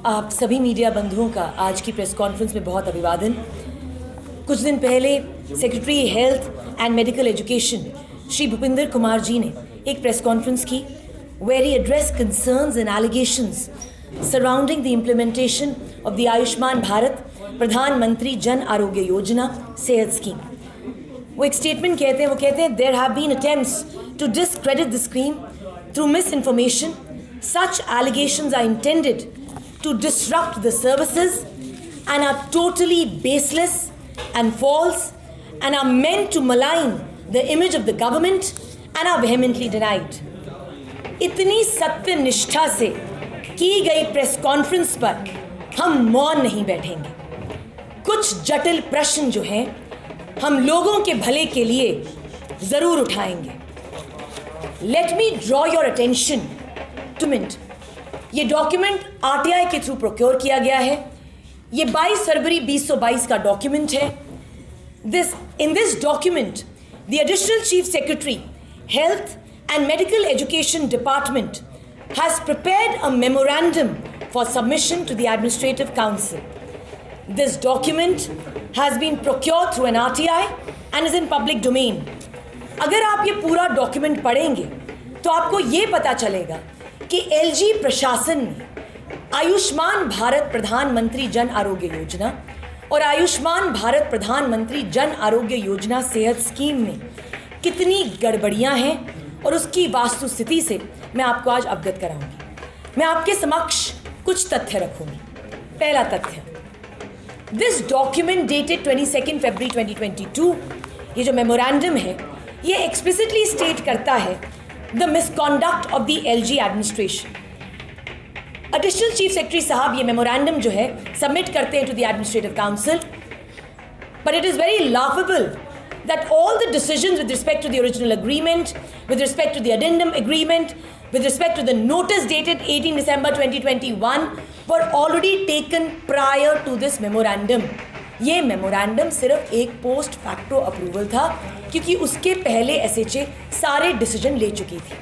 आप सभी मीडिया बंधुओं का आज की प्रेस कॉन्फ्रेंस में बहुत अभिवादन। कुछ दिन पहले secretary health and medical education Shri Bhupinder Kumar ji ने एक प्रेस कॉन्फ्रेंस की where he addressed concerns and allegations surrounding the implementation of the Ayushman Bharat प्रधानमंत्री जन आरोग्य योजना सेहत स्कीम। वो एक स्टेटमेंट कहते हैं, वो कहते हैं there have been attempts to discredit the scheme through misinformation. Such allegations are intended to disrupt the services and are totally baseless and false and are meant to malign the image of the government and are vehemently denied. इतनी सत्य निष्ठा से की गई press conference पर हम मौन नहीं बैठेंगे। कुछ जटिल प्रश्न जो हैं हम लोगों के भले के लिए जरूर उठाएंगे। Let me draw your attention to minute. ये डॉक्यूमेंट आरटीआई के थ्रू प्रोक्योर किया गया है। ये 22 फरवरी 2022 का डॉक्यूमेंट है। In this document, the Additional Chief Secretary, Health and Medical Education Department has prepared a memorandum for submission to the Administrative Council. This document has been procured through an RTI and is in public domain. अगर आप ये पूरा document पढ़ेंगे तो आपको ये पता चलेगा कि एलजी प्रशासन ने आयुष्मान भारत प्रधानमंत्री जन आरोग्य योजना और आयुष्मान भारत प्रधानमंत्री जन आरोग्य योजना सेहत स्कीम में कितनी गड़बड़ियां हैं और उसकी वास्तुस्थिति से मैं आपको आज अवगत कराऊंगी। मैं आपके समक्ष कुछ तथ्य रखूंगी। पहला तथ्य, दिस डॉक्यूमेंट डेटेड 22 फरवरी 2022, ये जो मेमोरेंडम है ये एक्सप्लिसिटली स्टेट करता है the misconduct of the LG administration. Additional chief secretary साहब ये मेमोरेंडम जो है सबमिट करते हैं to the administrative council, but it is very laughable that all the decisions with respect to the original agreement, with respect to the addendum agreement, with respect to the notice dated 18 December 2021 were already taken prior to this memorandum. ये memorandum सिर्फ एक post facto approval था क्योंकि उसके पहले SHA सारे decision ले चुकी थी।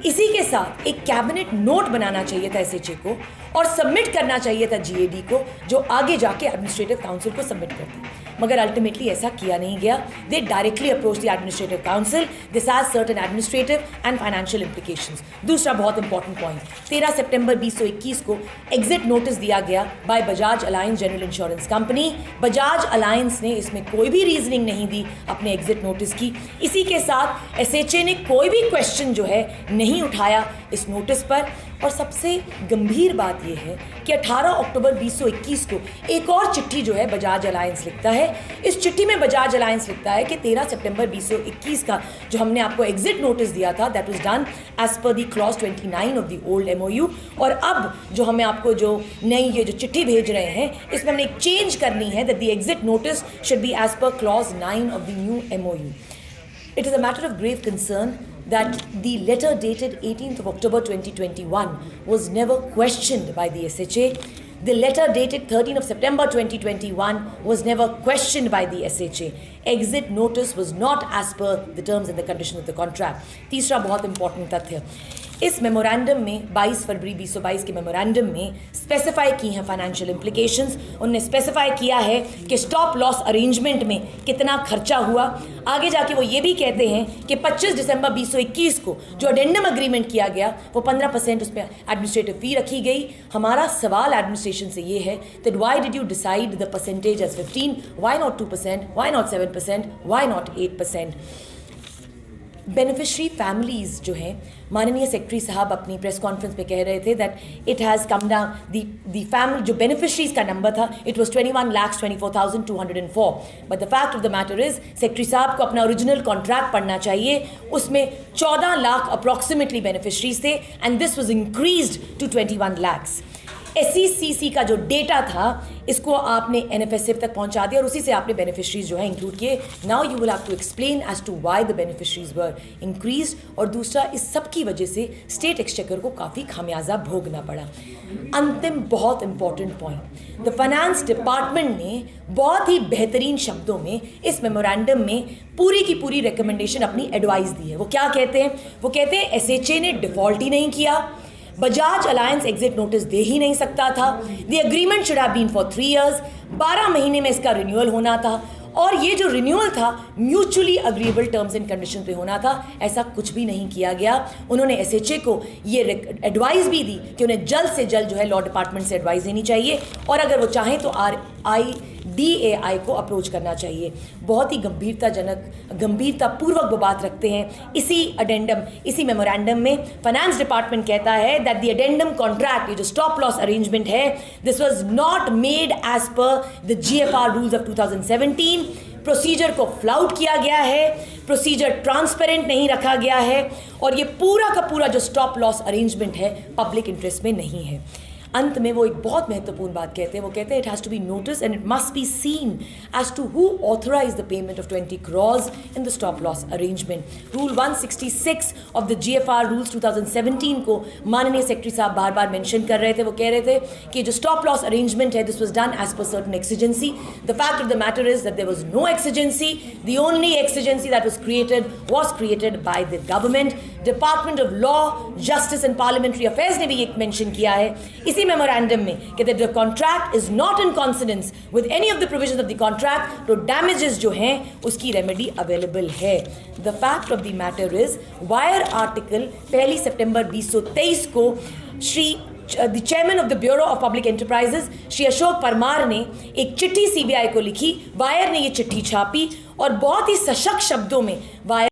इसी के साथ एक कैबिनेट नोट बनाना चाहिए था एसएचए को और सबमिट करना चाहिए था जीएडी को, जो आगे जाके एडमिनिस्ट्रेटिव काउंसिल को सबमिट करती, मगर अल्टीमेटली ऐसा किया नहीं गया। दे directly approach the administrative council. This has certain administrative and financial implications. दूसरा बहुत इंपॉर्टेंट पॉइंट, 13 सितंबर 2021 को एग्जिट नोटिस दिया गया by Bajaj Allianz general insurance company. Bajaj Allianz ने इसमें कोई भी रीजनिंग नहीं दी अपने एग्जिट नोटिस की। इसी के साथ एसएचए ने कोई भी क्वेश्चन जो है नहीं उठाया इस नोटिस पर। और सबसे गंभीर बात यह है कि 18 अक्टूबर 2021 को एक और चिट्ठी जो है बजाज अलायंस लिखता है। इस चिट्ठी में बजाज अलायंस लिखता है कि 13 सितंबर 2021 का जो हमने आपको एग्जिट नोटिस दिया था that was done as per the clause 29 of the old MOU, और अब जो हमें आपको जो नई ये जो चिट्ठी भेज रहे हैं इसमें हमने एक चेंज करनी है that the exit notice should be as per clause 9 of the new MOU. It is a matter of grave concern that the letter dated 18th of October 2021 was never questioned by the SHA. The letter dated 13th of September 2021 was never questioned by the SHA. Exit notice was not as per the terms and the conditions of the contract. तीसरा बहुत important तथ्य, इस memorandum में 22 फरवरी 2022 के memorandum में specify की हैं financial implications. उन्होंने स्पेसिफाई किया है कि स्टॉप लॉस अरेंजमेंट में कितना खर्चा हुआ। आगे जाके वो ये भी कहते हैं कि 25 दिसंबर 2021 को जो अडेंडम अग्रीमेंट किया गया वो 15% उसमें एडमिनिस्ट्रेटिव फी रखी गई। हमारा सवाल एडमिनिस्ट्रेशन से ये है that why did you decide the percentage as 15, why not 2%, why not 7%, why not 8%। Beneficiary families जो हैं, माननीय सेक्रेटरी साहब अपनी प्रेस कॉन्फ्रेंस में कह रहे थे that it has come down the family जो बेनिफिशरीज का नंबर था it was 21,24,204, but the fact of the matter is secretary साहब को अपना ओरिजिनल कॉन्ट्रैक्ट पढ़ना चाहिए। उसमें 14 लाख अप्रॉक्सीमेटली बेनिफिशरीज थे and this was increased to 21 lakhs। SECC का जो डेटा था इसको आपने एनएफएसए तक पहुंचा दिया और उसी से आपने बेनिफिशरीज जो है इंक्लूड किए। Now you will have to explain as to why the beneficiaries were increase. और दूसरा, इस सब की वजह से स्टेट एक्सचेकर को काफ़ी खामियाजा भोगना पड़ा। अंतिम बहुत important point, the finance department ने बहुत ही बेहतरीन शब्दों में इस मेमोरेंडम में पूरी की पूरी रिकमेंडेशन अपनी एडवाइस दी है। वो क्या कहते हैं? वो कहते हैं एसएचए ने डिफॉल्ट ही नहीं किया, बजाज अलायंस एग्जिट नोटिस दे ही नहीं सकता था। The agreement should have been for 3 years, 12 महीने में इसका रिन्यूअल होना था, और ये जो रिन्यूअल था mutually agreeable terms and condition पे होना था। ऐसा कुछ भी नहीं किया गया। उन्होंने एसएचए को ये एडवाइस भी दी कि उन्हें जल्द से जल्द जो है लॉ डिपार्टमेंट से एडवाइस देनी चाहिए, और अगर वो चाहें तो RIDAI को अप्रोच करना चाहिए। बहुत ही गंभीरतापूर्वक वो बात रखते हैं इसी अडेंडम, इसी मेमोरेंडम में। फाइनेंस डिपार्टमेंट कहता है दैट द अडेंडम कॉन्ट्रैक्ट, ये जो स्टॉप लॉस अरेंजमेंट है, this was not made as per the GFR rules of 2017। Procedure को फ्लाउट किया गया है, प्रोसीजर ट्रांसपेरेंट नहीं रखा गया है, और ये पूरा का पूरा जो स्टॉप लॉस अरेंजमेंट है पब्लिक इंटरेस्ट में नहीं है। अंत में वो एक बहुत महत्वपूर्ण बात कहते हैं, वो कहते हैं it has to be notice and it must be seen as to who authorise the payment of 20 crores in the stop loss arrangement. Rule 166 of the GFR rules 2017 को माननीय सेक्रेटरी साहब बार बार मेंशन कर रहे थे। वो कह रहे थे कि जो स्टॉप लॉस अरेंजमेंट है, this was done as per certain exigency. The fact of the matter is that there was no exigency. The only exigency that was created by the government. Department of law, justice and parliamentary affairs ने भी एक mention किया है इसी memorandum में कि the contract is not in coincidence with any of the provisions of the contract, तो damages जो हैं उसकी रेमेडी अवेलेबल है। The fact of the matter is wire article 1 सितंबर 2023 को the chairman of the bureau of public enterprises Shri Ashok Parmar ने एक चिट्ठी CBI को लिखी। वायर ने ये चिट्ठी छापी और बहुत ही सशक्त शब्दों में वायर